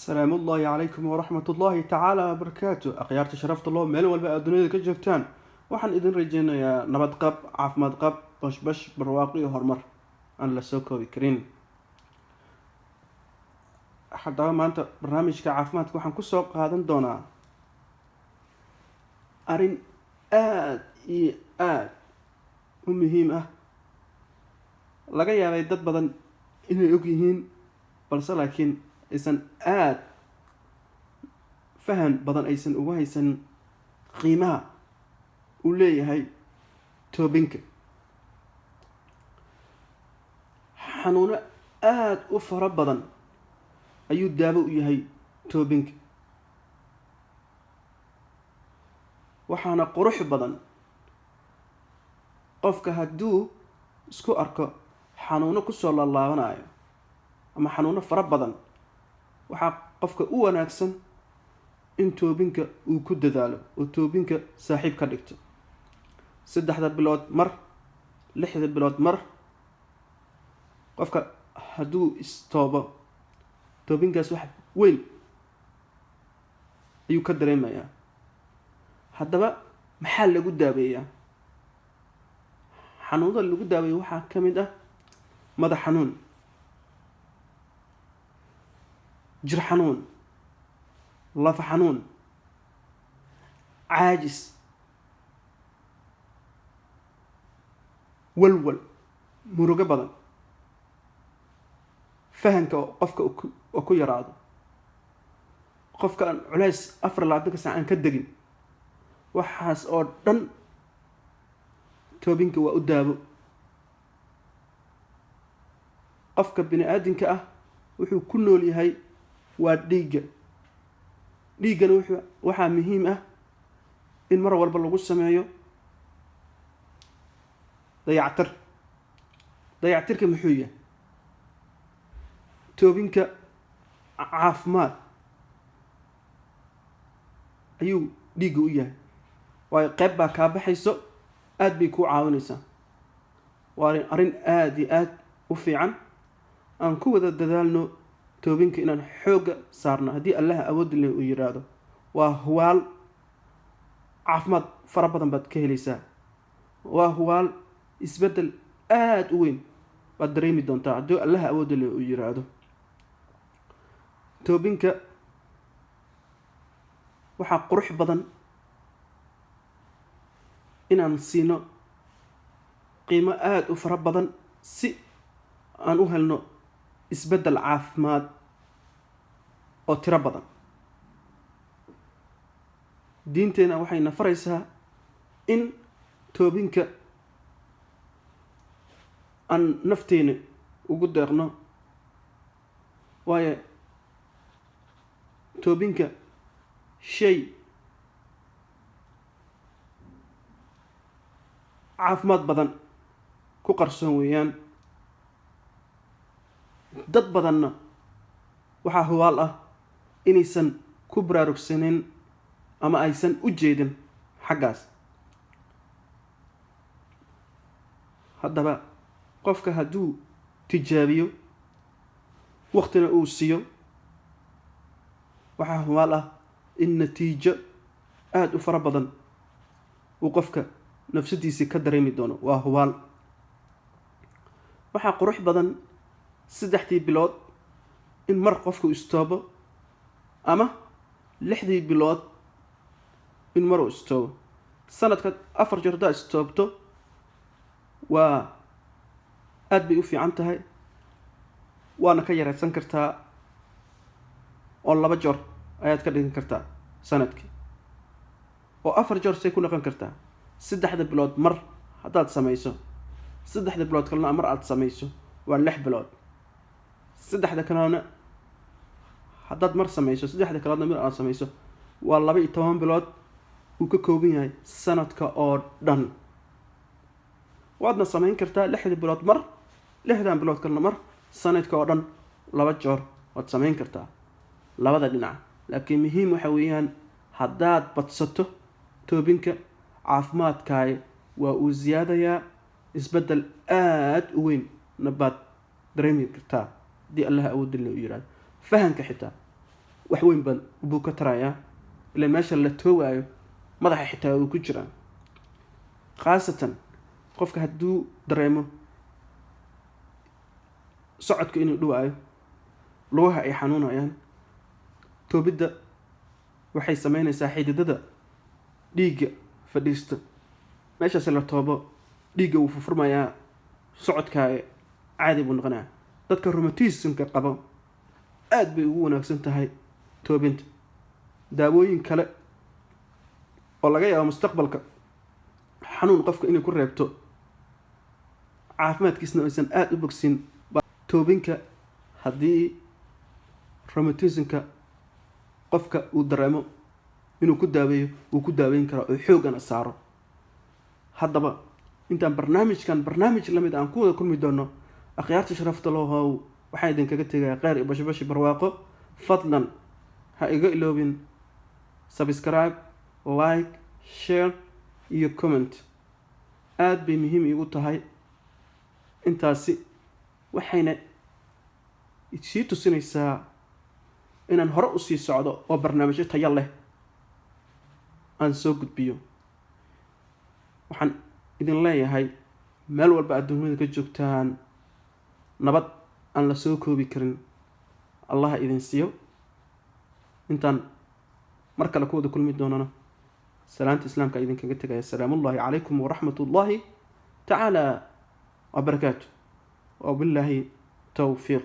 السلام الله عليكم ورحمة الله تعالى وبركاته أخيارتي شرفت الله meel walba aad dunida ka joogtaan waxaan idin rajeynayaa nabad qab caafimaad qab bashbash barwaaqo iyo horumar aan la soo koobi karin haddaba maanta barnaamijka caafimaadka waxaan ku soo qaadan doonaa arrin aad iyo aad u muhiim ah laga yaabay dad badan inay og yihiin balse laakiin aysan aad fahan badan aysan ugu haysan qiimaha uu leeyahay toobinka xanuuno aad u fara badan ayuu daawo u yahay toobinka waxaana qurux badan qofka hadduu isku arko xanuuno kusoo laalaabanayo ama xanuuno fara badan waxaa qofka u wanaagsan in toobinka uu ku dadaalo oo toobinka saaxiib ka dhigto 3 bilood mar 6 bilood mar qofka hadduu istoobo toobinkaas wax weyn ayuu ka dareemayaa haddaba maxaa lagu daaweeyaa xanuunada lagu daaweeyo waxaa ka mid ah madax xanuun jir xanuun lafa xanuun caajis walwal murugo badan fahanka qofka oo ku yaraado qofka aan culays 24 saac aan ka degin waxaas oo dhan toobinka waa u daawo qofka bini aadamka ah wuxuu ku nool yahay waa dhiigana waxaa muhiim ah in mar walba lagu sameeyo dayactirka muxuu yahay toobinka caafimaad ayuu dhiigga u yahay waayo qayb baa kaa baxayso aad bay kuu caawinaysaa waa arrin aad iyo aad u fiican aan ku wada dadaalno toobinka inaan xoogga saarno haddii allaha awood leh uu yiraahdo waa huwaal caafimaad fara badan baad ka helaysaa waa huwaal isbeddel aad u weyn baad dareemi doontaa haddii allaha awood leh uu yiraahdo toobinka waxaa qurux badan inaan siino qiimo aad u fara badan si aan u helno isbeddel caafimaad oo tiro badan diinteena waxayna faraysaa in toobinka aan nafteena ugu deeqno waayo toobinka shay caafimaad badan ku qarsoon weeyaan dad badanna waxaa huwaal ah inaysan ku baraarugsanin ama aysan u jeedin xaggaas haddaba qofka hadduu tijaabiyo waqtina uu siiyo waxaa huwaal ah in natiijo aad u fara badan uu qofka nafsadiisii ka dareemi doono waa huwaal waxaa qurux badan 3 bilood in mar qofku istoobo ama 6 bilood in mar uu istoobo sanadka 4 jeer haddaad istoobto waa aad bay u fiican tahay waana ka yaraysan kartaa oo 2 jeer ayaad ka dhigan kartaa sanadkii oo 4 jeer say ku noqon kartaa 3 bilood mar haddaad samayso 3 bilood kalena mar aad samayso waa 6 bilood 3 kalena haddaad mar samayso 3 kalena mar aad samayso waa 12 bilood uu ka kooban yahay sanadka oo dhan waadna samayn kartaa 6 bilood mar 6 bilood kalena mar sanadka oo dhan 2 jeer waad samayn kartaa labada dhinac laakiin muhiim waxa weeyaan haddaad badsato toobinka caafimaadkaaga waa uu ziyaadayaa isbeddel aad u weyn nabaad dareemi kartaa دي الله أود اللي يراد فهم كحتى wax weyn baan buu ka tarayaa ilaa meesha la toogaayo madaxa xitaa uu ku jiraa khaasatan qofka hadduu dareemo socodka inuu dhawaayo lugaha ay xanuunayaan toobidda waxay sameynaysaa xididada dhiigga fadhiista meeshaas la toobo dhiigga wuu furfurmayaa socodka caadi buu noqonayaa dadka rheumatismka qaba aad bay ugu wanaagsan tahay toobinta daawooyin kale oo laga yaabo mustaqbalka xanuun qofka inay ku reebto caafimaadkiisna aysan aad u bogsin toobinka haddii rheumatismka qofka uu dareemo inuu ku daaweeyo uu ku daaweyn karaa oo xoogana saaro haddaba intaan barnaamij lamid aan ku wada kulmi doono akhyaarta sharafta lahow waxaan idinkaga tegayaa kheyr iyo bashabashi barwaaqo fadlan ha iga iloobin subscribe like share iyo comment aad bay muhiim iigu tahay intaasi waxayna isii tusinaysaa inaan hore usii socdo oo barnaamijyo tayo leh aan soo gudbiyo waxaan idin leeyahay meel walba adduunyada ka joogtaan nabad aan la soo koobi karin allah idin siiyo intaan mar kale ku wada kulmi doonana salaanta islaamka idinkaga tegaya salaamullahi calaykum waraxmatullaahi tacaala wabarakaatu wabilaahi towfiiq